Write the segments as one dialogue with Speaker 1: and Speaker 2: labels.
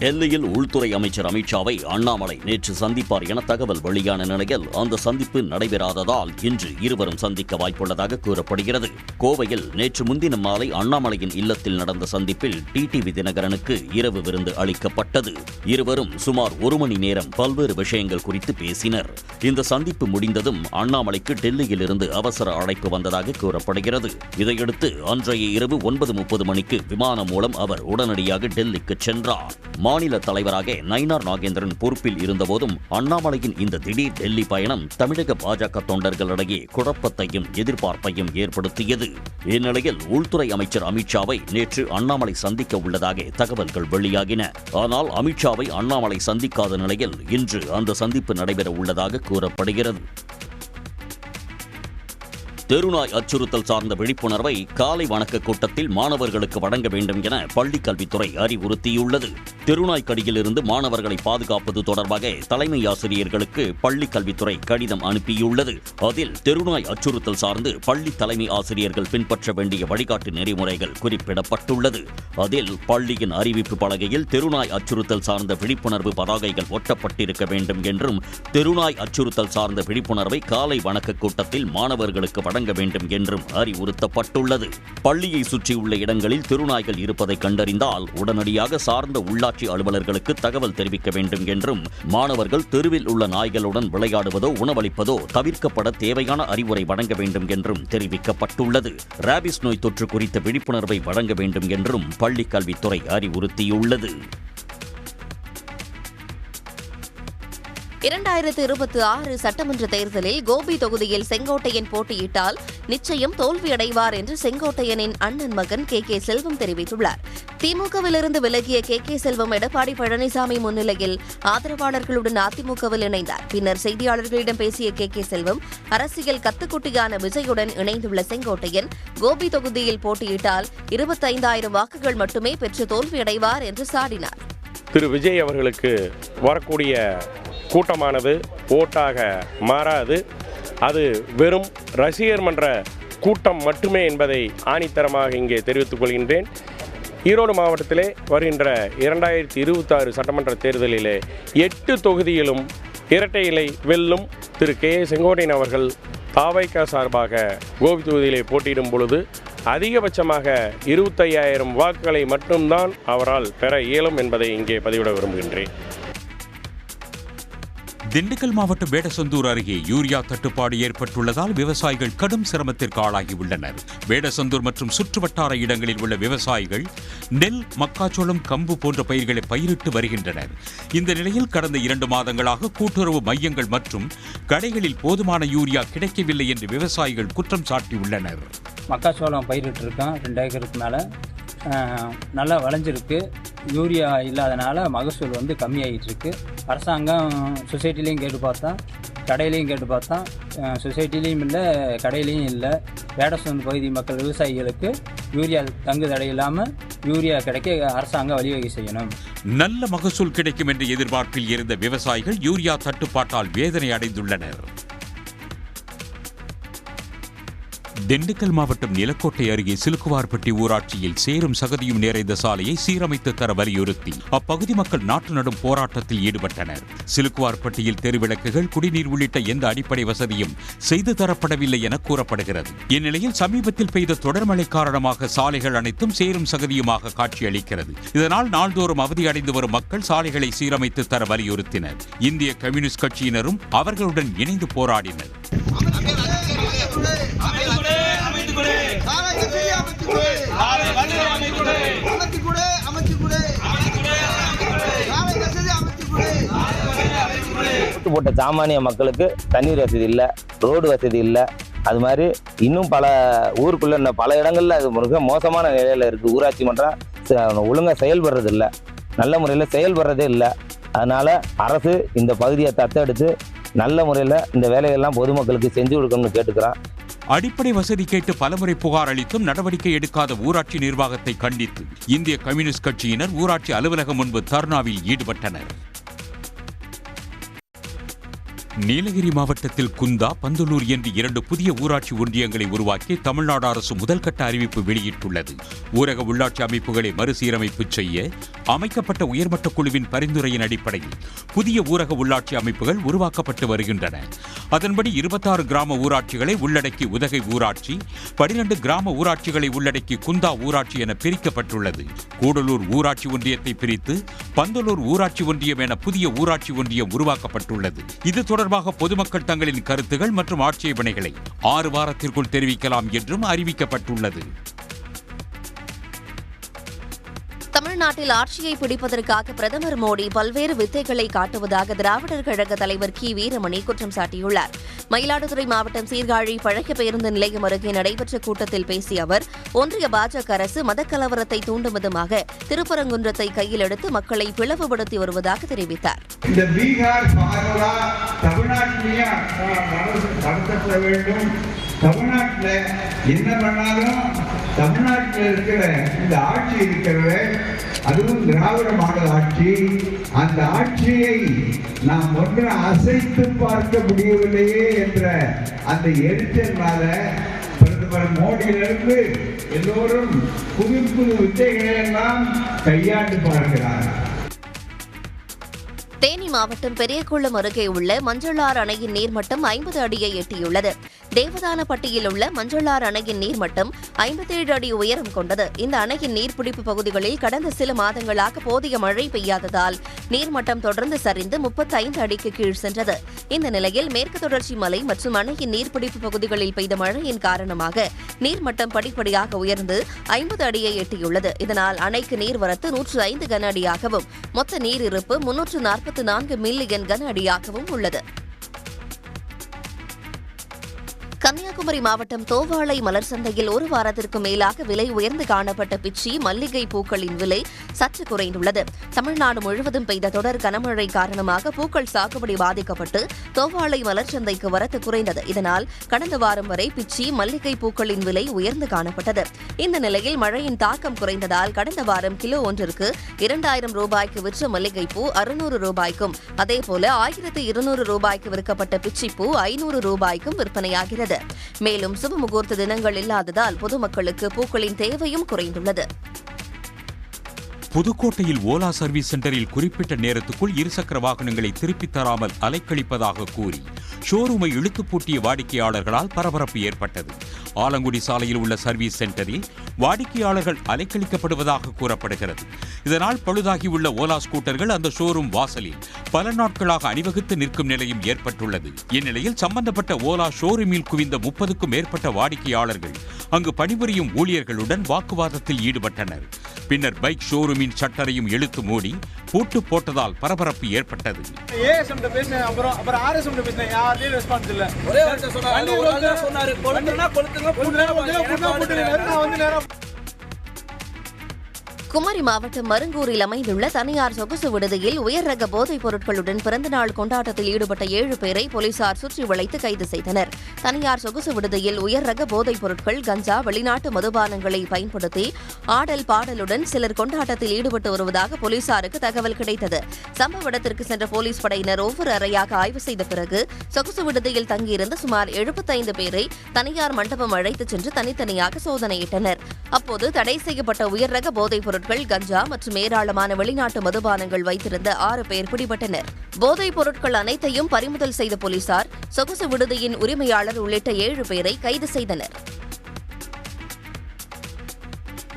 Speaker 1: டெல்லியில் உள்துறை அமைச்சர் அமித்ஷாவை அண்ணாமலை நேற்று சந்திப்பார் என தகவல் வெளியான நிலையில் அந்த சந்திப்பு நடைபெறாததால் இன்று இருவரும் சந்திக்க வாய்ப்புள்ளதாக கூறப்படுகிறது. கோவையில் நேற்று முன்தினம் மாலை அண்ணாமலையின் இல்லத்தில் நடந்த சந்திப்பில் டிடிவி தினகரனுக்கு இரவு விருந்து அளிக்கப்பட்டது. இருவரும் சுமார் 1 மணி நேரம் பல்வேறு விஷயங்கள் குறித்து பேசினர். இந்த சந்திப்பு முடிந்ததும் அண்ணாமலைக்கு டெல்லியில் இருந்து அவசர அழைப்பு வந்ததாக கூறப்படுகிறது. இதையடுத்து அன்றைய இரவு 9:30 மணிக்கு விமானம் மூலம் அவர் உடனடியாக டெல்லிக்கு சென்றார். மாநில தலைவராக நயினார் நாகேந்திரன் பொறுப்பில் இருந்தபோதும் அண்ணாமலையின் இந்த திடீர் டெல்லி பயணம் தமிழக பாஜக தொண்டர்களிடையே குழப்பத்தையும் எதிர்பார்ப்பையும் ஏற்படுத்தியது. இந்நிலையில் உள்துறை அமைச்சர் அமித்ஷாவை நேற்று அண்ணாமலை சந்திக்க உள்ளதாக தகவல்கள் வெளியாகின. ஆனால் அமித்ஷாவை அண்ணாமலை சந்திக்காத நிலையில் இன்று அந்த சந்திப்பு நடைபெற உள்ளதாக கூறப்படுகிறது. தெருநாய் அச்சுறுத்தல் சார்ந்த விழிப்புணர்வை காலை வணக்க கூட்டத்தில் மாணவர்களுக்கு வழங்க வேண்டும் என பள்ளிக் கல்வித்துறை அறிவுறுத்தியுள்ளது. தெருநாய் கடியிலிருந்து மாணவர்களை பாதுகாப்பது தொடர்பாக தலைமை ஆசிரியர்களுக்கு பள்ளிக் கல்வித்துறை கடிதம் அனுப்பியுள்ளது. அதில் தெருநாய் அச்சுறுத்தல் சார்ந்து பள்ளி தலைமை ஆசிரியர்கள் பின்பற்ற வேண்டிய வழிகாட்டு நெறிமுறைகள் குறிப்பிடப்பட்டுள்ளது. அதில் பள்ளியின் அறிவிப்பு பலகையில் தெருநாய் அச்சுறுத்தல் சார்ந்த விழிப்புணர்வு பதாகைகள் ஒட்டப்பட்டிருக்க வேண்டும் என்றும், தெருநாய் அச்சுறுத்தல் சார்ந்த விழிப்புணர்வை காலை வணக்க கூட்டத்தில் மாணவர்களுக்கு வழங்க வேண்டும் என்றும் அறிவுறுத்தப்பட்டுள்ளது. பள்ளியை சுற்றியுள்ள இடங்களில் தெருநாய்கள் இருப்பதை கண்டறிந்தால் உடனடியாக சார்ந்த உள்ளாட்சி அலுவலர்களுக்கு தகவல் தெரிவிக்க வேண்டும் என்றும், மாணவர்கள் தெருவில் உள்ள நாய்களுடன் விளையாடுவதோ உணவளிப்பதோ தவிர்க்கப்பட தேவையான அறிவுரை வழங்க வேண்டும் என்றும் தெரிவிக்கப்பட்டுள்ளது. ராபிஸ் நோய் தொற்று குறித்த விழிப்புணர்வை வழங்க வேண்டும் என்றும் பள்ளிக் கல்வித்துறை அறிவுறுத்தியுள்ளது.
Speaker 2: 2026 சட்டமன்ற தேர்தலில் கோபி தொகுதியில் செங்கோட்டையன் போட்டியிட்டால் நிச்சயம் தோல்வியடைவார் என்று செங்கோட்டையனின் அண்ணன் மகன் கே செல்வம் தெரிவித்துள்ளார். திமுகவிலிருந்து விலகிய கே செல்வம் எடப்பாடி பழனிசாமி முன்னிலையில் ஆதரவாளர்களுடன் அதிமுகவில் இணைந்தார். பின்னர் செய்தியாளர்களிடம் பேசிய கே செல்வம், அரசியல் கத்துக்குட்டியான விஜயுடன் இணைந்துள்ள செங்கோட்டையன் கோபி தொகுதியில் போட்டியிட்டால் 25,000 வாக்குகள் மட்டுமே பெற்று தோல்வியடைவார் என்று சாடினார்.
Speaker 3: திரு விஜய் அவர்களுக்கு வரக்கூடிய கூட்டமானது ஓட்டாக மாறாது, அது வெறும் ரசிகர் மன்ற கூட்டம் மட்டுமே என்பதை ஆணித்தரமாக இங்கே தெரிவித்துக் கொள்கின்றேன். ஈரோடு மாவட்டத்திலே வருகின்ற 2026 சட்டமன்ற தேர்தலிலே 8 தொகுதியிலும் இரட்டை இலை வெல்லும் திரு செங்கோட்டையன் அவர்கள் தாவைக்கா சார்பாக கோபி தொகுதியிலே போட்டியிடும் பொழுது அதிகபட்சமாக 25,000 வாக்குகளை மட்டும்தான் அவரால் பெற இயலும் என்பதை இங்கே பதிவிட விரும்புகின்றேன்.
Speaker 4: திண்டுக்கல் மாவட்டம் வேடசந்தூர் அருகே யூரியா தட்டுப்பாடு ஏற்பட்டுள்ளதால் விவசாயிகள் கடும் சிரமத்திற்கு ஆளாகியுள்ளனர். வேடசந்தூர் மற்றும் சுற்றுவட்டார இடங்களில் உள்ள விவசாயிகள் நெல், மக்காச்சோளம், கம்பு போன்ற பயிர்களை பயிரிட்டு வருகின்றனர். இந்த நிலையில் கடந்த 2 மாதங்களாக கூட்டுறவு மையங்கள் மற்றும் கடைகளில் போதுமான யூரியா கிடைக்கவில்லை என்று விவசாயிகள் குற்றம் சாட்டியுள்ளனர்.
Speaker 5: மக்காச்சோளம் பயிரிட்டு இருக்கோம், 2 ஏக்கருக்கு மேலே நல்லா விளைஞ்சிருக்கு. யூரியா இல்லாதனால மகசூல் கம்மியாகிட்டு இருக்கு. அரசாங்கம் சொசைட்டிலையும் கேட்டு பார்த்தா, கடையிலையும் கேட்டு பார்த்தா, சொசைட்டிலையும் இல்லை, கடையிலையும் இல்லை. வேடசந்தூர் பகுதி மக்கள் விவசாயிகளுக்கு யூரியா தங்கு தடை இல்லாமல் யூரியா கிடைக்க அரசாங்கம் வழிவகை செய்யணும்.
Speaker 4: நல்ல மகசூல் கிடைக்கும் என்ற எதிர்பார்ப்பில் இருந்த விவசாயிகள் யூரியா தட்டுப்பாட்டால் வேதனை அடைந்துள்ளனர். திண்டுக்கல் மாவட்டம் நிலக்கோட்டை அருகே சிலுக்குவார்பட்டி ஊராட்சியில் சேரும் சகதியும் நிறைந்த சாலையை சீரமைத்து தர வலியுறுத்தி அப்பகுதி மக்கள் நாட்டு நடும் போராட்டத்தில் ஈடுபட்டனர். சிலுக்குவார்பட்டியில் தெருவிளக்குகள், குடிநீர் உள்ளிட்ட எந்த அடிப்படை வசதியும் செய்து தரப்படவில்லை என கூறப்படுகிறது. இந்நிலையில் சமீபத்தில் பெய்த தொடர் மழை காரணமாக சாலைகள் அனைத்தும் சேரும் சகதியுமாக காட்சியளிக்கிறது. இதனால் நாள்தோறும் அவதியடைந்து வரும் மக்கள் சாலைகளை சீரமைத்து தர வலியுறுத்தினர். இந்திய கம்யூனிஸ்ட் கட்சியினரும் அவர்களுடன் இணைந்து போராடினர்.
Speaker 6: போட்ட சாமானிய மக்களுக்கு தண்ணீர் வசதி இல்லை, ரோடு வசதி இல்லை. அது மாதிரி இன்னும் பல ஊருக்குள்ள பல இடங்கள்ல அது மிக மோசமான நிலையில இருக்கு. ஊராட்சி மன்றம் ஒழுங்கா செயல்படுறது இல்லை, நல்ல முறையில் செயல்படுறதே இல்லை. அதனால அரசு இந்த பகுதியை தத்தெடுத்து நல்ல முறையில் இந்த வேலைகள்லாம் பொதுமக்களுக்கு செஞ்சு கொடுக்கணும்னு கேட்டுக்கிறான்.
Speaker 4: அடிப்படை வசதி கேட்டு பலமுறை புகார் அளித்தும் நடவடிக்கை எடுக்காத ஊராட்சி நிர்வாகத்தை கண்டித்து இந்திய கம்யூனிஸ்ட் கட்சியினர் ஊராட்சி அலுவலகம் முன்பு தர்ணாவில் ஈடுபட்டனர். நீலகிரி மாவட்டத்தில் குந்தா, பந்தலூர் என்று 2 புதிய ஊராட்சி ஒன்றியங்களை உருவாக்கி தமிழ்நாடு அரசு முதல்கட்ட அறிவிப்பு வெளியிட்டுள்ளது. ஊரக உள்ளாட்சி அமைப்புகளை மறுசீரமைப்பு செய்ய அமைக்கப்பட்ட உயர்மட்ட குழுவின் பரிந்துரையின் அடிப்படையில் புதிய ஊரக உள்ளாட்சி அமைப்புகள் உருவாக்கப்பட்டு வருகின்றன. அதன்படி 26 கிராம ஊராட்சிகளை உள்ளடக்கி உதகை ஊராட்சி, 12 கிராம ஊராட்சிகளை உள்ளடக்கி குந்தா ஊராட்சி என பிரிக்கப்பட்டுள்ளது. கூடலூர் ஊராட்சி ஒன்றியத்தை பிரித்து பந்தலூர் ஊராட்சி ஒன்றியம் என புதிய ஊராட்சி ஒன்றியம் உருவாக்கப்பட்டுள்ளது. இது தொடர்பாக பொதுமக்கள் தங்களின் கருத்துகள் மற்றும் ஆட்சேபனைகளை 6 வாரத்திற்குள் தெரிவிக்கலாம் என்றும் அறிவிக்கப்பட்டுள்ளது.
Speaker 2: தமிழ்நாட்டில் ஆட்சியை பிடிப்பதற்காக பிரதமர் மோடி பல்வேறு வித்தைகளை காட்டுவதாக திராவிடர் கழக தலைவர் கி. வீரமணி குற்றம் சாட்டியுள்ளார். மயிலாடுதுறை மாவட்டம் சீர்காழி பழைய பேருந்து நிலையம் அருகே நடைபெற்ற கூட்டத்தில் பேசிய அவர், ஒன்றிய பாஜக அரசு மதக்கலவரத்தை தூண்டும் விதமாக திருப்பரங்குன்றத்தை கையில் எடுத்து மக்களை பிளவுபடுத்தி வருவதாக தெரிவித்தார்.
Speaker 7: இந்த பீகார் ஃபார்முலா தமிழ்நாட்டிலேயே நடத்தப்பட வேண்டும். தமிழ்நாட்டில் என்ன பண்ணாலும் தமிழ்நாட்டில் இருக்கிற இந்த ஆட்சி இருக்கிறது, அதுவும் திராவிட மாடல் ஆட்சி. அந்த ஆட்சியை நாம் ஒன்று அசைத்து பார்க்க முடியவில்லையே என்ற அந்த எரிச்சல்னால பிரதமர் மோடியிலிருந்து எல்லோரும் புது புது வித்தைகளை எல்லாம் கையாண்டு பார்க்கிறார்.
Speaker 2: தேனி மாவட்டம் பெரியகுளம் அருகே உள்ள மஞ்சளாறு அணையின் நீர்மட்டம் 50 அடியை எட்டியுள்ளது. தேவதானப்பட்டியில் உள்ள மஞ்சளாறு அணையின் நீர்மட்டம் 57 அடி உயரம் கொண்டது. இந்த அணையின் நீர்பிடிப்பு பகுதிகளில் கடந்த சில மாதங்களாக போதிய மழை பெய்யாததால் நீர்மட்டம் தொடர்ந்து சரிந்து 35 அடிக்கு கீழ் சென்றது. இந்த நிலையில் மேற்கு தொடர்ச்சி மலை மற்றும் அணையின் நீர்பிடிப்பு பகுதிகளில் பெய்த மழையின் காரணமாக நீர்மட்டம் படிப்படியாக உயர்ந்து 50 அடியை எட்டியுள்ளது. இதனால் அணைக்கு நீர்வரத்து 105 கன அடியாகவும் மொத்த நீர் இருப்பு 344 மில்லியன் கன அடியாகவும் உள்ளது. கன்னியாகுமரி மாவட்டம் தோவாளை மலர் சந்தையில் 1 வாரத்திற்கு மேலாக விலை உயர்ந்து காணப்பட்ட பிச்சி, மல்லிகை பூக்களின் விலை சற்று குறைந்துள்ளது. தமிழ்நாடு முழுவதும் பெய்த தொடர் கனமழை காரணமாக பூக்கள் சாகுபடி பாதிக்கப்பட்டு தோவாளை மலர் சந்தைக்கு வரத்து குறைந்தது. இதனால் கடந்த வாரம் வரை பிச்சி, மல்லிகை பூக்களின் விலை உயர்ந்து காணப்பட்டது. இந்த நிலையில் மழையின் தாக்கம் குறைந்ததால் கடந்த வாரம் கிலோ ஒன்றிற்கு 2000 ரூபாய்க்கு விற்ற மல்லிகைப்பூ 600 ரூபாய்க்கும், அதேபோல 1200 ரூபாய்க்கு விற்கப்பட்ட பிச்சிப்பூ 500 ரூபாய்க்கும் விற்பனையாகிறது. மேலும் சுப முகூர்த்த தினங்கள் இல்லாததால் பொதுமக்களுக்கு பூக்களின் தேவையும் குறைந்துள்ளது.
Speaker 4: புதுக்கோட்டையில் ஓலா சர்வீஸ் சென்டரில் குறிப்பிட்ட நேரத்துக்குள் இருசக்கர வாகனங்களை திருப்பித் தராமல் அலைக்கழிப்பதாக கூறி ஷோரூமை இழுத்து பூட்டிய வாடிக்கையாளர்களால் பரபரப்பு ஏற்பட்டது. ஆலங்குடி சாலையில் உள்ள சர்வீஸ் சென்டரில் வாடிக்கையாளர்கள் அலைக்கழிக்கப்படுவதாக கூறப்படுகிறது. இதனால் பழுதாகியுள்ள ஓலா ஸ்கூட்டர்கள் அந்த ஷோரூம் வாசலில் பல நாட்களாக அணிவகுத்து நிற்கும் நிலையும் ஏற்பட்டுள்ளது. இந்நிலையில் சம்பந்தப்பட்ட ஓலா ஷோரூமில் குவிந்த 30க்கும் மேற்பட்ட வாடிக்கையாளர்கள் அங்கு பணிபுரியும் ஊழியர்களுடன் வாக்குவாதத்தில் ஈடுபட்டனர். பின்னர் பைக் ஷோரூமின் ஷட்டரையும் இழுத்து மூடி பூட்டு போட்டதால் பரபரப்பு ஏற்பட்டது.
Speaker 2: குமரி மாவட்டம் மருங்கூரில் அமைந்துள்ள தனியார் சொகுசு விடுதியில் உயர் ரக போதைப் பொருட்களுடன் பிறந்தநாள் கொண்டாட்டத்தில் ஈடுபட்ட 7 பேரை போலீசார் சுற்றி வளைத்து கைது செய்தனர். தனியார் சொகுசு விடுதியில் உயர் ரக போதைப் பொருட்கள், கஞ்சா, வெளிநாட்டு மதுபானங்களை பயன்படுத்தி ஆடல் பாடலுடன் சிலர் கொண்டாட்டத்தில் ஈடுபட்டு வருவதாக போலீசாருக்கு தகவல் கிடைத்தது. சம்பவ இடத்திற்கு சென்ற போலீஸ் படையினர் ஒவ்வொரு அறையாக ஆய்வு செய்த பிறகு சொகுசு விடுதியில் தங்கியிருந்த சுமார் 75 பேரை தனியார் மண்டபம் அழைத்துச் சென்று தனித்தனியாக சோதனையிட்டனர். அப்போது தடை செய்யப்பட்ட உயர் ரக போதைப் பொருட்கள், கஞ்சா மற்றும் ஏராளமான வெளிநாட்டு மதுபானங்கள் வைத்திருந்த 6 பேர் பிடிபட்டனர். போதைப் பொருட்கள் அனைத்தையும் பறிமுதல் செய்த போலீசார் சொகுசு விடுதியின் உரிமையாளர் உள்ளிட்ட 7 பேரை கைது செய்தனர்.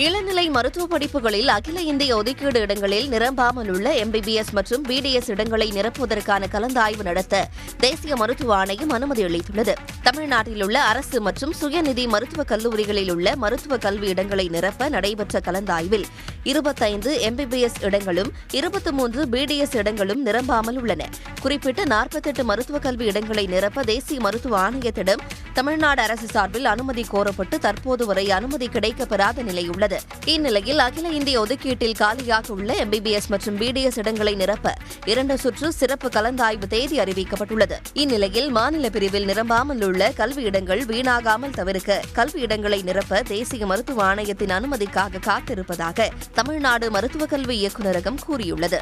Speaker 2: இளநிலை மருத்துவ படிப்புகளில் அகில இந்திய ஒதுக்கீடு இடங்களில் நிரம்பாமல் உள்ள MBBS மற்றும் BDS இடங்களை நிரப்புவதற்கான கலந்தாய்வு நடத்த தேசிய மருத்துவ ஆணையம் அனுமதி அளித்துள்ளது. தமிழ்நாட்டில் உள்ள அரசு மற்றும் சுயநிதி மருத்துவக் கல்லூரிகளில் உள்ள மருத்துவ கல்வி இடங்களை நிரப்ப நடைபெற்ற கலந்தாய்வில் 25 MBBS இடங்களும் 23 BDS இடங்களும் நிரம்பாமல் உள்ளன. குறிப்பிட்ட 48 மருத்துவக் கல்வி இடங்களை நிரப்ப தேசிய மருத்துவ ஆணையத்திடம் தமிழ்நாடு அரசு சார்பில் அனுமதி கோரப்பட்டு தற்போது வரை அனுமதி கிடைக்கப்பெறாத நிலை உள்ளது. இந்நிலையில் அகில இந்திய ஒதுக்கீட்டில் காலியாக உள்ள MBBS மற்றும் BDS இடங்களை நிரப்ப 2 சுற்று சிறப்பு கலந்தாய்வு தேதி அறிவிக்கப்பட்டுள்ளது. இந்நிலையில் மாநில பிரிவில் நிரம்பாமல் உள்ள கல்வி இடங்கள் வீணாகாமல் தவிர்க்க கல்வி இடங்களை நிரப்ப தேசிய மருத்துவ ஆணையத்தின் அனுமதிக்காக காத்திருப்பதாக தமிழ்நாடு மருத்துவக் கல்வி இயக்குநரகம் கூறியுள்ளது.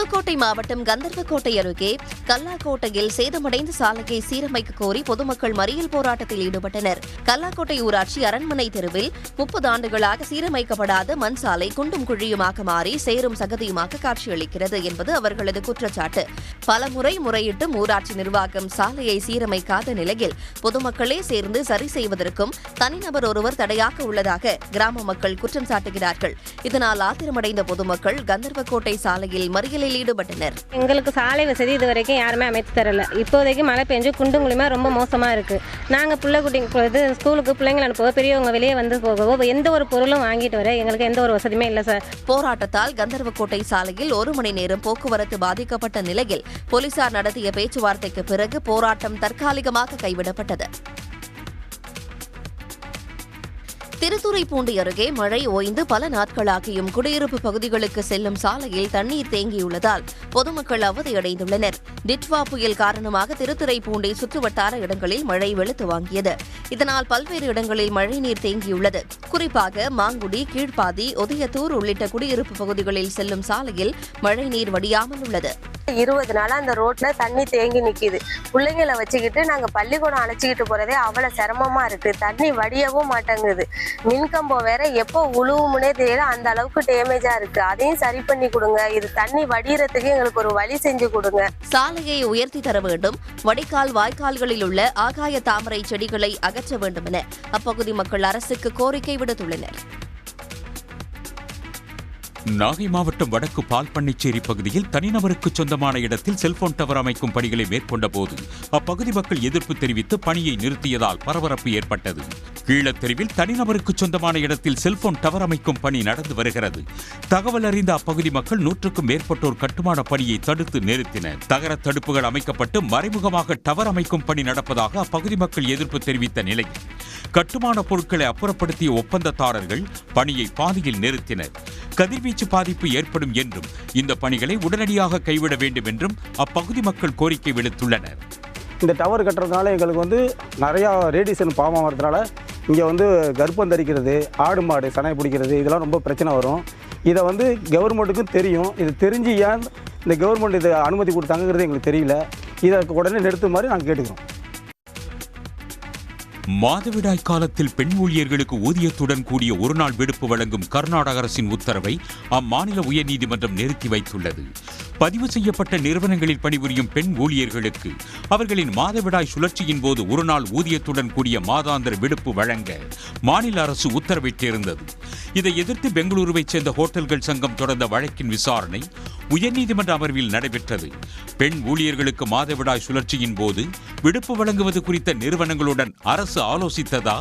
Speaker 2: புதுக்கோட்டை மாவட்டம் கந்தர்வக்கோட்டை அருகே கல்லாக்கோட்டையில் சேதமடைந்த சாலையை சீரமைக்க கோரி பொதுமக்கள் மறியல் போராட்டத்தில் ஈடுபட்டனர். கல்லாக்கோட்டை ஊராட்சி அரண்மனை தெருவில் 30 ஆண்டுகளாக சீரமைக்கப்படாத மண் சாலை குண்டும் குழியுமாக மாறி சேரும் சகதியுமாக காட்சியளிக்கிறது என்பது அவர்களது குற்றச்சாட்டு. பலமுறை முறையிட்டும் ஊராட்சி நிர்வாகம் சாலையை சீரமைக்காத நிலையில் பொதுமக்களே சேர்ந்து சரி செய்வதற்கும் தனிநபர் ஒருவர் தடையாக உள்ளதாக கிராம மக்கள் குற்றம் சாட்டுகிறார்கள். இதனால் ஆத்திரமடைந்த பொதுமக்கள் கந்தர்வக்கோட்டை சாலையில் மறியலில் ஈடுபட்டனர்.
Speaker 8: எங்களுக்கு சாலை வசதி இதுவரைக்கும் யாருமே அமைத்து தரல. இப்போதைக்கு மழை பெஞ்சு குண்டும் குழியுமா ரொம்ப மோசமா இருக்கு. நாங்க ஸ்கூலுக்கு பிள்ளைங்களை அனுப்பவோ பெரியவங்க வெளியே வந்து போகவோ எந்த ஒரு பொருளும் வாங்கிட்டு வர எங்களுக்கு எந்த ஒரு வசதியுமே இல்லை சார்.
Speaker 2: போராட்டத்தால் கந்தர்வக்கோட்டை சாலையில் 1 மணி நேரம் போக்குவரத்து பாதிக்கப்பட்ட நிலையில் போலீசார் நடத்திய பேச்சுவார்த்தைக்கு பிறகு போராட்டம் தற்காலிகமாக கைவிடப்பட்டது. திருத்துறைப்பூண்டி அருகே மழை ஓய்ந்து பல நாட்களாகியும் குடியிருப்பு பகுதிகளுக்கு செல்லும் சாலையில் தண்ணீர் தேங்கியுள்ளதால் பொதுமக்கள் அவதியடைந்துள்ளனர். டிட்வா புயல் காரணமாக திருத்துறைப்பூண்டி சுற்றுவட்டார இடங்களில் மழை வெளுத்து வாங்கியது. இதனால் பல்வேறு இடங்களில் மழைநீர் தேங்கியுள்ளது. குறிப்பாக மாங்குடி, கீழ்ப்பாதி, உதயத்தூர் உள்ளிட்ட குடியிருப்பு பகுதிகளில் செல்லும் சாலையில் மழைநீர் வடியாமல் உள்ளது.
Speaker 8: 20 நாளா அந்த ரோட்ல தண்ணி தேங்கி நிக்குது. பிள்ளைங்களை வச்சுக்கிட்டு நாங்க பள்ளிக்கூடம் அழைச்சிக்கிட்டு போறதே அவ்வளவு சிரமமா இருக்கு. தண்ணி வடியவும் மாட்டேங்குது. மின்கம்பம் வேற எப்போ உழுவுமுனே தெரியல, அந்த அளவுக்கு டேமேஜா இருக்கு. அதையும் சரி பண்ணி கொடுங்க. இது தண்ணி வடியறதுக்கு எங்களுக்கு ஒரு வழி செஞ்சு கொடுங்க.
Speaker 2: சாலையை உயர்த்தி தர வேண்டும். வடிகால் வாய்க்கால்களில் உள்ள ஆகாய தாமரை செடிகளை அகற்ற வேண்டும் என அப்பகுதி மக்கள் அரசுக்கு கோரிக்கை விடுத்துள்ளனர்.
Speaker 4: நாகை மாவட்டம் வடக்கு பால்பண்ணைச்சேரி பகுதியில் தனிநபருக்கு சொந்தமான இடத்தில் செல்போன் டவர் அமைக்கும் பணிகளை மேற்கொண்ட போது அப்பகுதி மக்கள் எதிர்ப்பு தெரிவித்து பணியை நிறுத்தியதால் பரபரப்பு ஏற்பட்டது. கீழத்தெருவில் தனிநபருக்கு சொந்தமான இடத்தில் செல்போன் டவர் அமைக்கும் பணி நடந்து வருகிறது. தகவல் அறிந்த அப்பகுதி மக்கள் 100க்கும் மேற்பட்டோர் கட்டுமான பணியை தடுத்து நிறுத்தினர். தகர தடுப்புகள் அமைக்கப்பட்டு மறைமுகமாக டவர் அமைக்கும் பணி நடப்பதாக அப்பகுதி மக்கள் எதிர்ப்பு தெரிவித்த நிலையில் கட்டுமான பொருட்களை அப்புறப்படுத்திய ஒப்பந்ததாரர்கள் பணியை பாதியில் நிறுத்தினர். கதிர்வீச்சு பாதிப்பு ஏற்படும் என்றும் இந்த பணிகளை உடனடியாக கைவிட வேண்டும் என்றும் அப்பகுதி மக்கள் கோரிக்கை விடுத்துள்ளனர்.
Speaker 9: இந்த டவர் கட்டுறதுனால எங்களுக்கு நிறையா ரேடியேஷன் பாவம் வரதுனால இங்கே கர்ப்பம் தரிக்கிறது, ஆடு மாடு சனை பிடிக்கிறது இதெல்லாம் ரொம்ப பிரச்சனை வரும். இதை கவர்மெண்ட்டுக்கும் தெரியும். இது தெரிஞ்சு ஏன் இந்த கவர்மெண்ட் இதை அனுமதி கொடுத்தாங்கிறது எங்களுக்கு தெரியல. இதை உடனே நிறுத்துமாறு நாங்கள் கேட்டுக்கிறோம்.
Speaker 4: மாதவிடாய் காலத்தில் பெண் ஊழியர்களுக்கு ஊதியத்துடன் கூடிய ஒருநாள் விடுப்பு வழங்கும் கர்நாடக அரசின் உத்தரவை அம்மாநில உயர்நீதிமன்றம் நிறுத்தி வைத்துள்ளது. பதிவு செய்யப்பட்ட நிறுவனங்களில் பணிபுரியும் பெண் ஊழியர்களுக்கு அவர்களின் மாதவிடாய் சுழற்சியின் போது ஒருநாள் ஊதியத்துடன் கூடிய மாதாந்திர விடுப்பு வழங்க மாநில அரசு உத்தரவிட்டிருந்தது. இதை எதிர்த்து பெங்களூருவைச் சேர்ந்த ஹோட்டல்கள் சங்கம் தொடர்ந்த வழக்கின் விசாரணை உயர்நீதிமன்ற அமர்வில் நடைபெற்றது. பெண் ஊழியர்களுக்கு மாதவிடாய் சுழற்சியின் போது விடுப்பு வழங்குவது குறித்த நிறுவனங்களுடன் அரசு ஆலோசித்ததா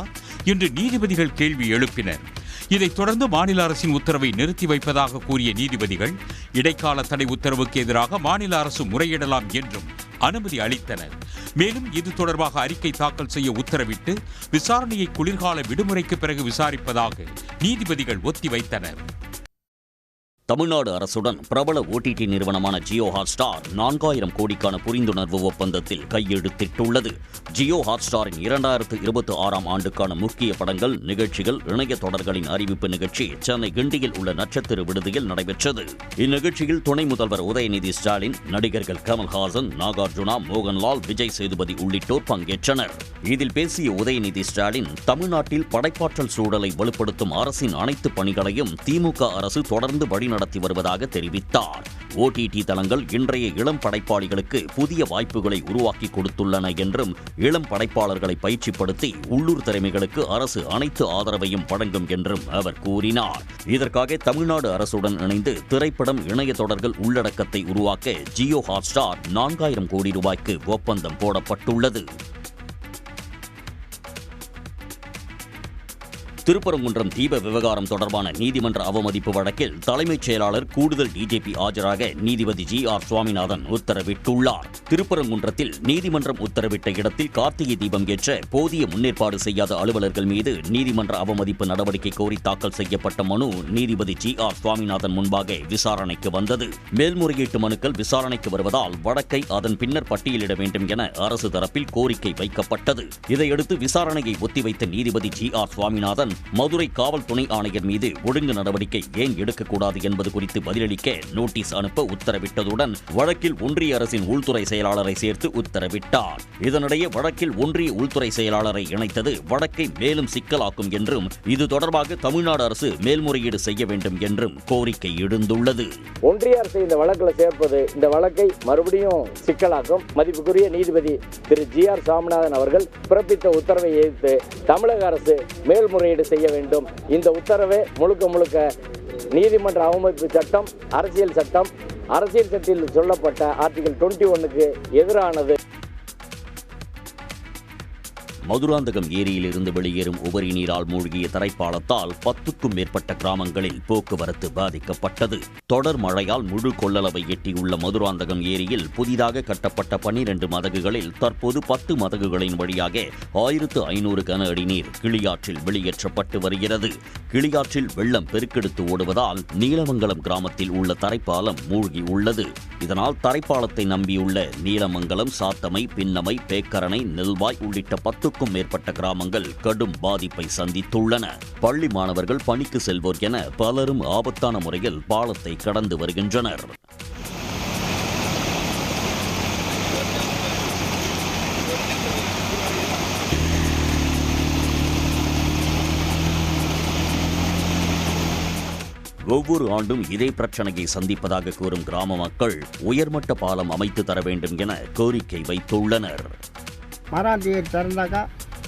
Speaker 4: என்று நீதிபதிகள் கேள்வி எழுப்பினர். இதைத் தொடர்ந்து மாநில அரசின் உத்தரவை நிறுத்தி வைப்பதாக கூறிய நீதிபதிகள் இடைக்கால தடை உத்தரவுக்கு எதிராக மாநில அரசு முறையிடலாம் என்றும் அனுமதி அளித்தனர். மேலும் இது தொடர்பாக அறிக்கை தாக்கல் செய்ய உத்தரவிட்டு விசாரணையை குளிர்கால விடுமுறைக்கு பிறகு விசாரிப்பதாக நீதிபதிகள் ஒத்திவைத்தனர்.
Speaker 1: தமிழ்நாடு அரசுடன் பிரபல OTT நிறுவனமான ஜியோ ஹாட்ஸ்டார் 4000 கோடிக்கான புரிந்துணர்வு ஒப்பந்தத்தில் கையெழுத்திட்டுள்ளது. ஜியோ ஹாட்ஸ்டாரின் 2026ஆம் ஆண்டுக்கான முக்கிய படங்கள், நிகழ்ச்சிகள், இணைய தொடர்களின் அறிவிப்பு நிகழ்ச்சி சென்னை கிண்டியில் உள்ள நட்சத்திர விடுதியில் நடைபெற்றது. இந்நிகழ்ச்சியில் துணை முதல்வர் உதயநிதி ஸ்டாலின், நடிகர்கள் கமல்ஹாசன், நாகார்ஜுனா, மோகன்லால், விஜய் சேதுபதி உள்ளிட்டோர் பங்கேற்றனர். இதில் பேசிய உதயநிதி ஸ்டாலின், தமிழ்நாட்டில் படைப்பாற்றல் சூழலை வலுப்படுத்தும் அரசின் அனைத்து பணிகளையும் திமுக அரசு தொடர்ந்து வழிநடத்தி வருவதாக தெரிவித்தார். OTT தளங்கள் இன்றைய இளம் படைப்பாளிகளுக்கு புதிய வாய்ப்புகளை உருவாக்கி கொடுத்துள்ளன என்றும் இளம் படைப்பாளர்களை பயிற்சிப்படுத்தி உள்ளூர் திறமைகளுக்கு அரசு அனைத்து ஆதரவையும் வழங்கும் என்றும் அவர் கூறினார். இதற்காக தமிழ்நாடு அரசுடன் இணைந்து திரைப்படம், இணைய தொடர்கள் உள்ளடக்கத்தை உருவாக்க ஜியோ ஹாட்ஸ்டார் 4000 கோடி ரூபாய்க்கு ஒப்பந்தம் போடப்பட்டுள்ளது. திருப்பரங்குன்றம் தீப விவகாரம் தொடர்பான நீதிமன்ற அவமதிப்பு வழக்கில் தலைமைச் செயலாளர் கூடுதல் டிஜிபி ஆஜராக நீதிபதி GR சுவாமிநாதன் உத்தரவிட்டுள்ளார். திருப்பரங்குன்றத்தில் நீதிமன்றம் உத்தரவிட்ட இடத்தில் கார்த்திகை தீபம் ஏற்ற போதிய முன்னேற்பாடு செய்யாத அலுவலர்கள் மீது நீதிமன்ற அவமதிப்பு நடவடிக்கை கோரி தாக்கல் செய்யப்பட்ட மனு நீதிபதி GR சுவாமிநாதன் முன்பாக விசாரணைக்கு வந்தது. மேல்முறையீட்டு மனுக்கள் விசாரணைக்கு வருவதால் வழக்கை அதன் பின்னர் பட்டியலிட வேண்டும் என அரசு தரப்பில் கோரிக்கை வைக்கப்பட்டது. இதையடுத்து விசாரணையை ஒத்திவைத்த நீதிபதி GR சுவாமிநாதன் மதுரை காவல் துணை ஆணையர் மீது ஒழுங்கு நடவடிக்கை ஏன் எடுக்கக்கூடாது என்பது குறித்து பதிலளிக்க நோட்டீஸ் அனுப்ப உத்தரவிட்டதுடன் வழக்கில் ஒன்றிய அரசின் உள்துறை செயலாளரை சேர்த்து உத்தரவிட்டார். இதனிடையே வழக்கில் ஒன்றிய உள்துறை செயலாளரை இணைத்தது வழக்கை மேலும் சிக்கலாக்கும் என்றும் இது தொடர்பாக தமிழ்நாடு அரசு மேல்முறையீடு செய்ய வேண்டும் என்றும் கோரிக்கை எழுந்துள்ளது.
Speaker 10: ஒன்றிய அரசு இந்த வழக்கில் சேர்ப்பது இந்த வழக்கை மறுபடியும் சிக்கலாக்கும். மதிப்புக்குரிய நீதிபதி திரு GR சாமிநாதன் அவர்கள் பிறப்பித்த உத்தரவை எதிர்த்து தமிழக அரசு மேல்முறையீடு செய்ய வேண்டும். இந்த உத்தரவை முழுக்க நீதிமன்ற அவமதிப்பு சட்டம், அரசியல் சட்டம், அரசியல் சட்டத்தில் சொல்லப்பட்ட ஆர்டிகல் 21க்கு எதிரானது.
Speaker 1: மதுராந்தகம் ஏரியிலிருந்து வெளியேறும் உபரி நீரால் மூழ்கிய தரைப்பாலத்தால் 10க்கும் மேற்பட்ட கிராமங்களில் போக்குவரத்து பாதிக்கப்பட்டது. தொடர் மழையால் முழு கொள்ளளவை எட்டியுள்ள மதுராந்தகம் ஏரியில் புதிதாக கட்டப்பட்ட 12 மதகுகளில் தற்போது 10 மதகுகளின் வழியாக 1500 கன அடி நீர் கிளியாற்றில் வெளியேற்றப்பட்டு வருகிறது. கிளியாற்றில் வெள்ளம் பெருக்கெடுத்து ஓடுவதால் நீலமங்கலம் கிராமத்தில் உள்ள தரைப்பாலம் மூழ்கி உள்ளது. இதனால் தரைப்பாலத்தை நம்பியுள்ள நீலமங்கலம், சாத்தமை, பின்னமை, பேக்கரணை, நெல்வாய் உள்ளிட்ட 10க்கும் மேற்பட்ட கிராமங்கள் கடும் பாதிப்பை சந்தித்துள்ளன. பள்ளி மாணவர்கள் பணிக்கு செல்வோர் என பலரும் ஆபத்தான முறையில் பாலத்தை கடந்து வருகின்றனர். ஒவ்வொரு ஆண்டும் இதே பிரச்சனையை சந்திப்பதாக கூறும் கிராம மக்கள் உயர்மட்ட பாலம் அமைத்து தர வேண்டும் என கோரிக்கை வைத்துள்ளனர்.
Speaker 11: மராந்தேரி திறந்தாக்கா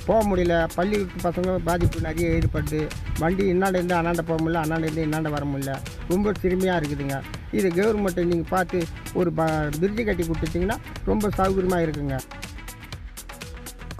Speaker 11: போக முடியல. பள்ளிக்கு பசங்க பாதிப்பு நிறைய ஏற்பட்டு வண்டி இன்னாண்டேருந்து அண்ணாண்ட போக முடியல, அண்ணாண்டேருந்து இன்னாண்ட வர முடியல. ரொம்ப சிறுமையாக இருக்குதுங்க. இது கவர்மெண்ட்டை நீங்கள் பார்த்து ஒரு பிரிட்ஜு கட்டி கொடுத்துட்டிங்கன்னா ரொம்ப சௌகரியமாக இருக்குங்க.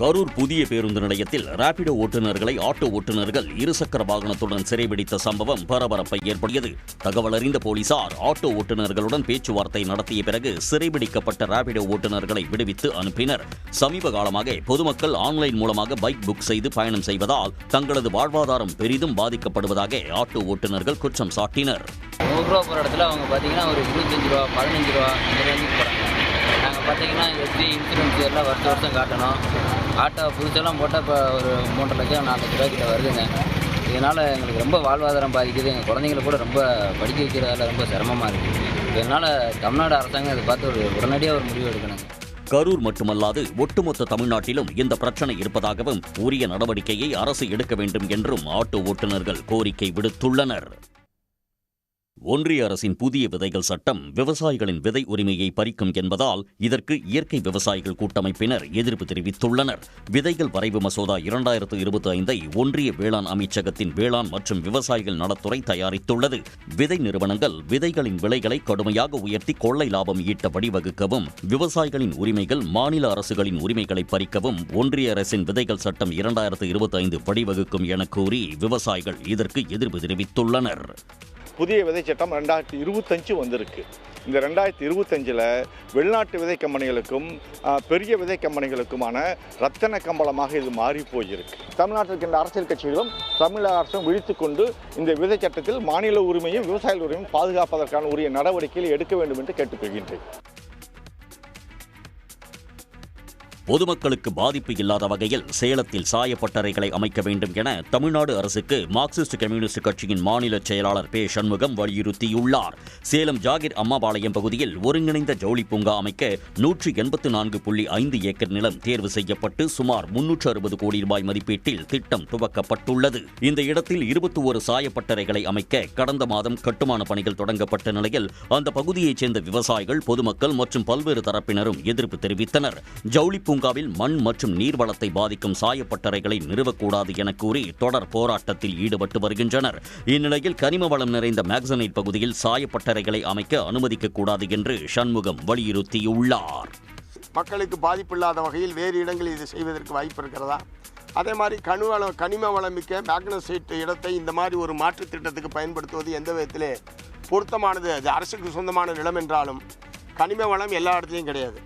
Speaker 1: கரூர் புதிய பேருந்து நிலையத்தில் ராபிடோ ஓட்டுநர்களை ஆட்டோ ஓட்டுநர்கள் இருசக்கர வாகனத்துடன் சிறைபிடித்த சம்பவம் பரபரப்பை ஏற்படுத்தியது. தகவல் அறிந்த போலீசார் ஆட்டோ ஓட்டுநர்களுடன் பேச்சுவார்த்தை நடத்திய பிறகு சிறைபிடிக்கப்பட்ட ராபிடோ ஓட்டுநர்களை விடுவித்து அனுப்பினர். சமீப காலமாக பொதுமக்கள் ஆன்லைன் மூலமாக பைக் புக் செய்து பயணம் செய்வதால் தங்களது வாழ்வாதாரம் பெரிதும் பாதிக்கப்படுவதாக ஆட்டோ ஓட்டுநர்கள் குற்றம் சாட்டினர்.
Speaker 5: 100 ரூபா போகிற இடத்துல அவங்க பார்த்தீங்கன்னா ஒரு 25 ரூபா, 15 ரூபா இந்த ரேஞ்சுக்கு போகிறாங்க. நாங்கள் பார்த்தீங்கன்னா எஸ்பி இன்சூரன்ஸ் எல்லாம் வருஷம் காட்டணும். ஆட்டோ புதுசெல்லாம் போட்டால் இப்போ ஒரு 3.5 லட்சம் 4 லட்ச ரூபா கிட்ட வருதுங்க. இதனால் எங்களுக்கு ரொம்ப வாழ்வாதாரம் பாதிக்குது. எங்கள் குழந்தைங்களை கூட ரொம்ப படிக்க வைக்கிறதால ரொம்ப சிரமமாக இருக்குது. இதனால் தமிழ்நாடு அரசாங்கம் இதை பார்த்து உடனடியாக ஒரு முடிவு எடுக்கணுங்க.
Speaker 1: கரூர் மட்டுமல்லாது ஒட்டுமொத்த தமிழ்நாட்டிலும் இந்த பிரச்சனை இருப்பதாகவும் உரிய நடவடிக்கையை அரசு எடுக்க வேண்டும் என்றும் ஆட்டோ ஓட்டுநர்கள் கோரிக்கை விடுத்துள்ளனர். ஒன்றிய அரசின் புதிய விதைகள் சட்டம் விவசாயிகளின் விதை உரிமையை பறிக்கும் என்பதால் இதற்கு இயற்கை விவசாயிகள் கூட்டமைப்பினர் எதிர்ப்பு தெரிவித்துள்ளனர். விதைகள் வரைவு மசோதா 2025 ஒன்றிய வேளாண் அமைச்சகத்தின் வேளாண் மற்றும் விவசாயிகள் நலத்துறை தயாரித்துள்ளது. விதை நிறுவனங்கள் விதைகளின் விலைகளை கடுமையாக உயர்த்தி கொள்ளை லாபம் ஈட்ட வழிவகுக்கவும், விவசாயிகளின் உரிமைகள் மாநில அரசுகளின் உரிமைகளை பறிக்கவும் ஒன்றிய அரசின் விதைகள் சட்டம் 2025 வழிவகுக்கும் என கூறி விவசாயிகள் இதற்கு எதிர்ப்பு தெரிவித்துள்ளனர்.
Speaker 12: புதிய விதை சட்டம் 2025 வந்திருக்கு. இந்த 2025 வெளிநாட்டு விதை கம்பெனிகளுக்கும் பெரிய விதை கம்பெனிகளுக்குமான ரத்தன கம்பளமாக இது மாறி போயிருக்கு. தமிழ்நாட்டில் இருக்கின்ற அரசியல் கட்சிகளும் தமிழக அரசும் விழித்துக்கொண்டு இந்த விதை சட்டத்தில் மாநில உரிமையும் விவசாயிகள் உரிமையும் பாதுகாப்பதற்கான உரிய நடவடிக்கைகளை எடுக்க வேண்டும் என்று கேட்டுக்கொள்கின்றேன்.
Speaker 1: பொதுமக்களுக்கு பாதிப்பு இல்லாத வகையில் சேலத்தில் சாயப்பட்டறைகளை அமைக்க வேண்டும் என தமிழ்நாடு அரசுக்கு மார்க்சிஸ்ட் கம்யூனிஸ்ட் கட்சியின் மாநில செயலாளர் பே. சண்முகம் வலியுறுத்தியுள்ளார். சேலம் ஜாகிர் அம்மாபாளையம் பகுதியில் ஒருங்கிணைந்த ஜவுளி பூங்கா அமைக்க 184.5 ஏக்கர் நிலம் தேர்வு செய்யப்பட்டு சுமார் 360 கோடி ரூபாய் மதிப்பீட்டில் திட்டம் துவக்கப்பட்டுள்ளது. இந்த இடத்தில் 21 சாயப்பட்டறைகளை அமைக்க கடந்த மாதம் கட்டுமான பணிகள் தொடங்கப்பட்ட நிலையில் அந்த பகுதியைச் சேர்ந்த விவசாயிகள், பொதுமக்கள் மற்றும் பல்வேறு தரப்பினரும் எதிர்ப்பு தெரிவித்தனர். ஜவுளி பூங்காவில் மண் மற்றும் நீர்வளத்தை பாதிக்கும் சாயப்பட்டறைகளை நிறுவக்கூடாது என கூறி தொடர் போராட்டத்தில் ஈடுபட்டு வருகின்றனர். இந்நிலையில் கனிம வளம் நிறைந்த மேக்சனைட் பகுதியில் சாயப்பட்டறைகளை அமைக்க அனுமதிக்கக்கூடாது என்று சண்முகம் வலியுறுத்தியுள்ளார்.
Speaker 13: மக்களுக்கு பாதிப்பில்லாத வகையில் வேறு இடங்களில் இது செய்வதற்கு வாய்ப்பு இருக்கிறதா? அதே மாதிரி கனிம வளமிக்க மேக்னசைட் இடத்தை இந்த மாதிரி ஒரு மாற்று திட்டத்துக்கு பயன்படுத்துவது எந்த விதத்திலே பொருத்தமானது? அது அரசுக்கு சொந்தமான நிலம் என்றாலும் கனிம வளம் எல்லா இடத்துலையும் கிடையாது.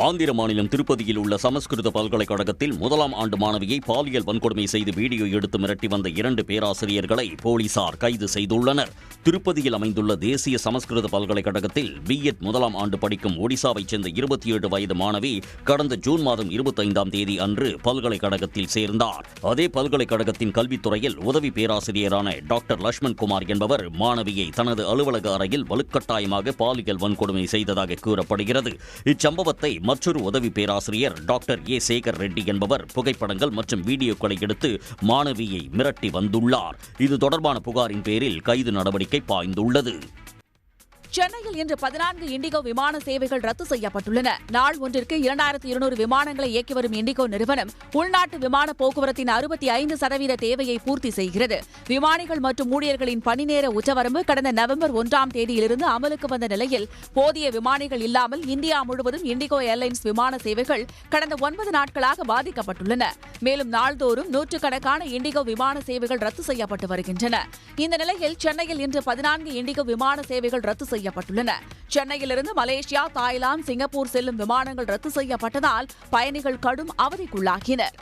Speaker 1: ஆந்திர மாநிலம் திருப்பதியில் உள்ள சமஸ்கிருத பல்கலைக்கழகத்தில் முதலாம் ஆண்டு மாணவியை பாலியல் வன்கொடுமை செய்து வீடியோ எடுத்து மிரட்டி வந்த 2 பேராசிரியர்களை போலீசார் கைது செய்துள்ளனர். திருப்பதியில் அமைந்துள்ள தேசிய சமஸ்கிருத பல்கலைக்கழகத்தில் பிஎட் முதலாம் ஆண்டு படிக்கும் ஒடிசாவைச் சேர்ந்த 27 வயது மாணவி கடந்த ஜூன் மாதம் 25ஆம் தேதி அன்று பல்கலைக்கழகத்தில் சேர்ந்தார். அதே பல்கலைக்கழகத்தின் கல்வித்துறையில் உதவி பேராசிரியரான டாக்டர் லட்சுமண் குமார் என்பவர் மாணவியை தனது அலுவலக அறையில் வலுக்கட்டாயமாக பாலியல் வன்கொடுமை செய்ததாக கூறப்படுகிறது. இச்சம்பவத்தை மற்றொரு உதவி பேராசிரியர் டாக்டர் ஏ சேகர் ரெட்டி என்பவர் புகைப்படங்கள் மற்றும் வீடியோக்களை எடுத்து மாணவியை மிரட்டி வந்துள்ளார். இது தொடர்பான புகாரின் பேரில் கைது நடவடிக்கை பாய்ந்துள்ளது.
Speaker 14: சென்னையில் இன்று 14 இண்டிகோ விமான சேவைகள் ரத்து செய்யப்பட்டுள்ளன. நாள் ஒன்றிற்கு 2200 விமானங்களை இயக்கி வரும் இண்டிகோ நிறுவனம் உள்நாட்டு விமான போக்குவரத்தின் 65% தேவையை பூர்த்தி செய்கிறது. விமானிகள் மற்றும் ஊழியர்களின் பணி நேர உச்சவரம்பு கடந்த நவம்பர் 1ஆம் தேதியிலிருந்து அமலுக்கு வந்த நிலையில் போதிய விமானிகள் இல்லாமல் இந்தியா முழுவதும் இண்டிகோ ஏர்லைன்ஸ் விமான சேவைகள் கடந்த 9 நாட்களாக பாதிக்கப்பட்டுள்ளன. மேலும் நாள்தோறும் நூற்றுக்கணக்கான இண்டிகோ விமான சேவைகள் ரத்து செய்யப்பட்டு வருகின்றன. இந்த நிலையில் சென்னையில் இன்று 14 இண்டிகோ விமான சேவைகள் ரத்து செய்யப்பட்டுள்ளன. சென்னையிலிருந்து மலேசியா, தாய்லாந்து, சிங்கப்பூர் செல்லும் விமானங்கள் ரத்து செய்யப்பட்டதால் பயணிகள் கடும் அவதிக்குள்ளாகினர்.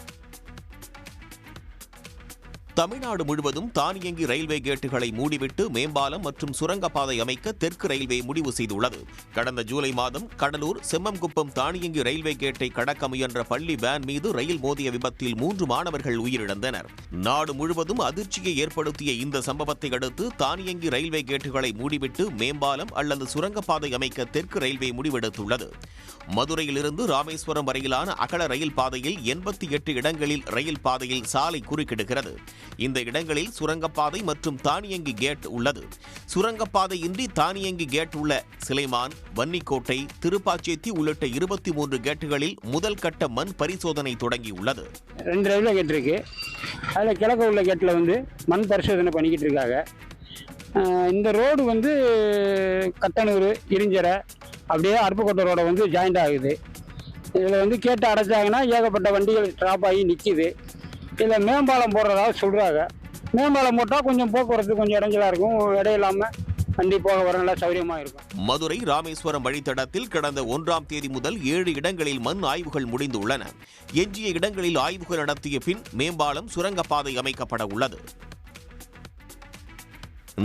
Speaker 15: தமிழ்நாடு முழுவதும் தானியங்கி ரயில்வே கேட்டுகளை மூடிவிட்டு மேம்பாலம் மற்றும் சுரங்கப்பாதை அமைக்க தெற்கு ரயில்வே முடிவு செய்துள்ளது. கடந்த ஜூலை மாதம் கடலூர் செம்மங்குப்பம் தானியங்கி ரயில்வே கேட்டை கடக்க முயன்ற பள்ளி வேன் மீது ரயில் மோதிய விபத்தில் 3 மாணவர்கள் உயிரிழந்தனர். நாடு முழுவதும் அதிர்ச்சியை ஏற்படுத்திய இந்த சம்பவத்தை அடுத்து தானியங்கி ரயில்வே கேட்டுகளை மூடிவிட்டு மேம்பாலம் அல்லது சுரங்கப்பாதை அமைக்க தெற்கு ரயில்வே முடிவெடுத்துள்ளது. மதுரையிலிருந்து ராமேஸ்வரம் வரையிலான அகல ரயில் பாதையில் 88 இடங்களில் ரயில் பாதையில் சாலை குறுக்கிடுகிறது. இந்த இடங்களில் சுரங்கப்பாதை மற்றும் தானியங்கி கேட் உள்ளது. சுரங்கப்பாதை இன்றி தானியங்கி கேட் உள்ள சிலைமான், வன்னிக்கோட்டை, திருப்பாச்சேத்தி உள்ளிட்ட 23 கேட்டுகளில் முதல் கட்ட மண் பரிசோதனை தொடங்கியுள்ளது.
Speaker 16: 2 ரயில்வே கேட் இருக்கு. அதில் கிழக்கு உள்ள கேட்டில் மண் பரிசோதனை பண்ணிக்கிட்டு இருக்காங்க. இந்த ரோடு கட்டனூர், இரிஞ்சரை, அப்படியே அருப்புக்கோட்டை ரோட ஜாயிண்ட் ஆகுது. இதில் கேட்டு அடைச்சாங்கன்னா ஏகப்பட்ட வண்டிகள் ட்ராப் ஆகி நிற்கிது. இதில் மேம்பாலம் போடுறதா சொல்கிறாங்க. மேம்பாலம் போட்டால் கொஞ்சம் போக்குவரத்து கொஞ்சம் இடைஞ்சலாக இருக்கும். இடையில்லாமல் வண்டி போக வர நல்லா சௌகரியமாக இருக்கும்.
Speaker 15: மதுரை ராமேஸ்வரம் வழித்தடத்தில் கடந்த 1ஆம் தேதி முதல் 7 இடங்களில் மண் ஆய்வுகள் முடிந்துள்ளன. எஞ்சிய இடங்களில் ஆய்வுகள் நடத்திய பின் மேம்பாலம், சுரங்கப்பாதை அமைக்கப்பட உள்ளது.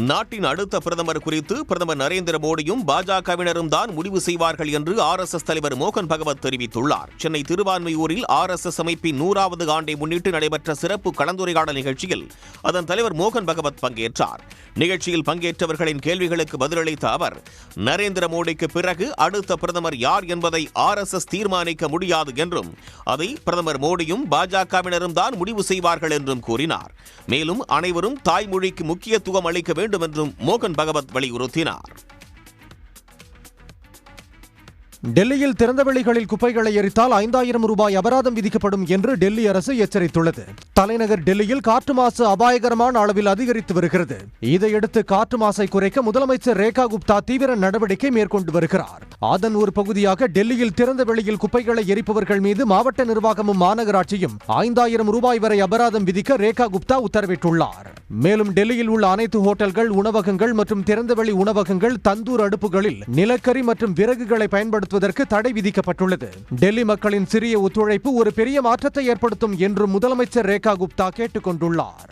Speaker 15: நாட்டின் அடுத்த பிரதமர் குறித்து பிரதமர் நரேந்திர மோடியும் பாஜகவினரும் தான் முடிவு செய்வார்கள் என்று RSS தலைவர் மோகன் பகவத் தெரிவித்துள்ளார். சென்னை திருவான்மியூரில் RSS அமைப்பின் 100வது ஆண்டை முன்னிட்டு நடைபெற்ற சிறப்பு கலந்துரையாடல் நிகழ்ச்சியில் அதன் தலைவர் மோகன் பகவத் பங்கேற்றார். நிகழ்ச்சியில் பங்கேற்றவர்களின் கேள்விகளுக்கு பதிலளித்த அவர், நரேந்திர மோடிக்கு பிறகு அடுத்த பிரதமர் யார் என்பதை RSS தீர்மானிக்க முடியாது என்றும் அதை பிரதமர் மோடியும் பாஜகவினரும் தான் முடிவு செய்வார்கள் என்றும் கூறினார். மேலும் அனைவரும் தாய்மொழிக்கு முக்கியத்துவம் அளிக்க வேண்டும் என்றும் மோகன் பகவத் வலியுறுத்தினார்.
Speaker 17: டெல்லியில் திறந்தவெளிகளில் குப்பைகளை எரித்தால் 5000 ரூபாய் அபராதம் விதிக்கப்படும் என்று டெல்லி அரசு எச்சரித்துள்ளது. தலைநகர் டெல்லியில் காற்று மாசு அபாயகரமான அளவில் அதிகரித்து வருகிறது. இதையடுத்து காற்று மாசை குறைக்க முதலமைச்சர் ரேகா குப்தா தீவிர நடவடிக்கை மேற்கொண்டு வருகிறார். அதன் ஒரு பகுதியாக டெல்லியில் திறந்த வெளியில் குப்பைகளை எரிப்பவர்கள் மீது மாவட்ட நிர்வாகமும் மாநகராட்சியும் 5000 ரூபாய் வரை அபராதம் விதிக்க ரேகா குப்தா உத்தரவிட்டுள்ளார். மேலும் டெல்லியில் உள்ள அனைத்து ஹோட்டல்கள், உணவகங்கள் மற்றும் திறந்தவெளி உணவகங்கள், தந்தூர் அடுப்புகளில் நிலக்கரி மற்றும் விறகுகளை பயன்படுத்துவதற்கு தடை விதிக்கப்பட்டுள்ளது. டெல்லி மக்களின் சிறிய ஒத்துழைப்பு ஒரு பெரிய மாற்றத்தை ஏற்படுத்தும் என்று முதலமைச்சர் ரேகா குப்தா கேட்டுக் கொண்டுள்ளார்.